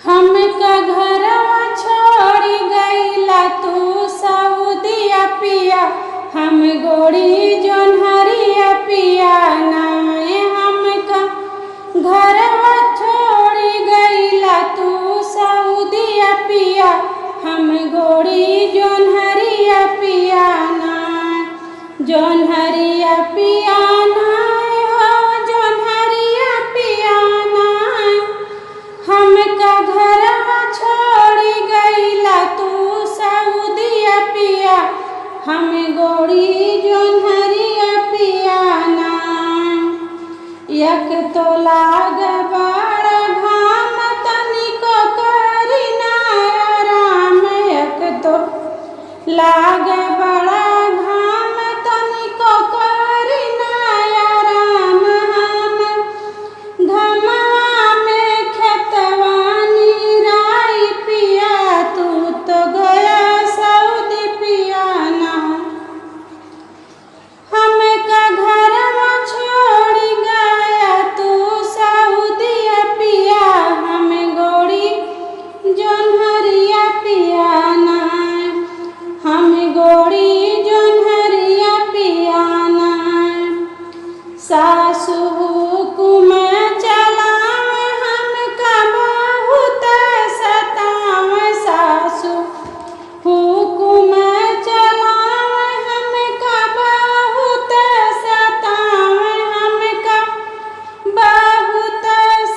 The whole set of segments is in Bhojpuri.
हमका घरवा छोड़ी गईला तू सऊदिया पिया, हम गोड़ी जोन्हरिया पिया नाए। हमका घरवा छोड़ी गईला तू सऊदिया पिया, हम गोड़ी जोन्हरिया पिया नाए। जोन्हरिया पिया नाए हो जोन्हरिया पिया नाए। हमका घरवा छोड़ी गईला तू सऊदिया पिया, हम गोड़ी जोन्हरिया पिया नाए। यक तो लाग बड़ा घाम तनिको करी ना आराम, यक तो लाग बड़ा घाम तनिको करी ना आराम। हम घमवा में खेतवानी राई पिया, तू तो गया सऊदी पिया ना। हमका घरवा छोड़ी गया तू सऊदिया पिया, हम गोड़ी जोन्हरिया पिया नाए। हम गोड़ी जोन्हरिया पिया नाए। सासु हुकुम चलावे हमका बहुत सतावे, सासु हुकुम चलावे हमका बहुत सतावे, हमका बहुत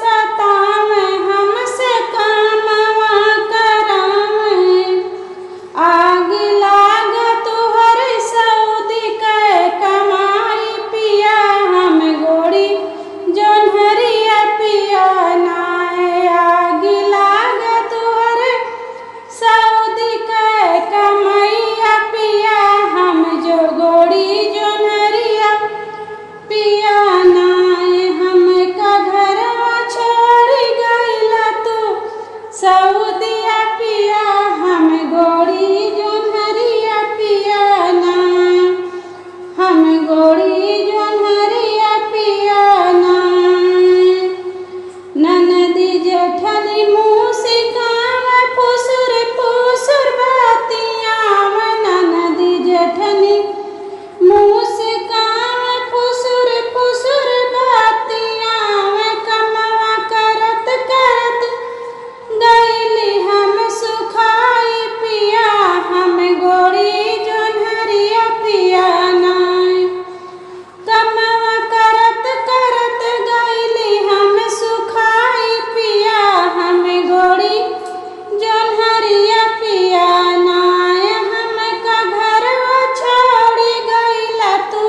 सतावे, हमसे कामवा करावे। आग लाग तुहर सऊदी के कमाई पिया, हम गोड़ी जोन्हरिया पिया नाए। आग लाग तुहर सऊदी के कमैया पिया, हम जो गोड़ी जोन्हरिया पिया नाए। हमका घरवा छोड़ी गईला तू सऊदिया पिया, हम गोड़ी जोन्हरिया पिया नाए। हम गोड़ी जोन्हरिया पिया नाए। ननदी जेठनी मुँह सिकावे फुसुर फुसुर बातियावे, ननदी जेठनी मुँह सिकावे फुसुर फुसुर बातियावे। कमवा करत करत गईली हम सुखाई पिया, हम गोड़ी जोन्हरिया पिया नाए। कमवा करत करत गईली हम सुखाई पिया, हम गोड़ी जोन्हरिया पिया नाए। हमका घरवा छोड़ी गईला तू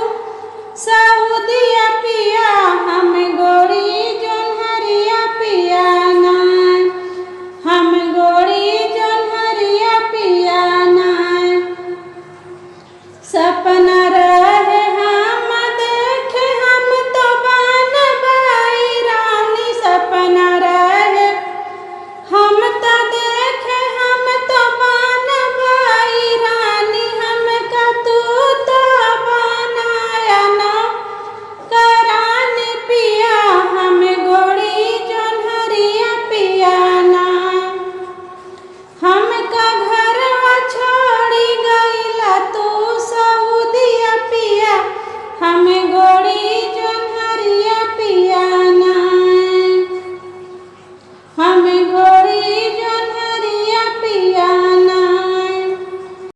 सऊदिया पिया, हम गोड़ी जोन्हरिया पिया नाए। हम गोड़ी जोन्हरिया पिया नाए। सपना रहे हम देखे हम तो बनबाई रानी, सपना रहे हम तो देखे हम तो बनबाई रानी। हमका तू तो बनाया ना करानी पिया, हम गोड़ी जोन्हरिया पिया नाए। हमका घरवा छोड़ी गईला तू सऊदिया पिया, हम गोड़ी जोन्हरिया पिया नाए। हम गोड़ी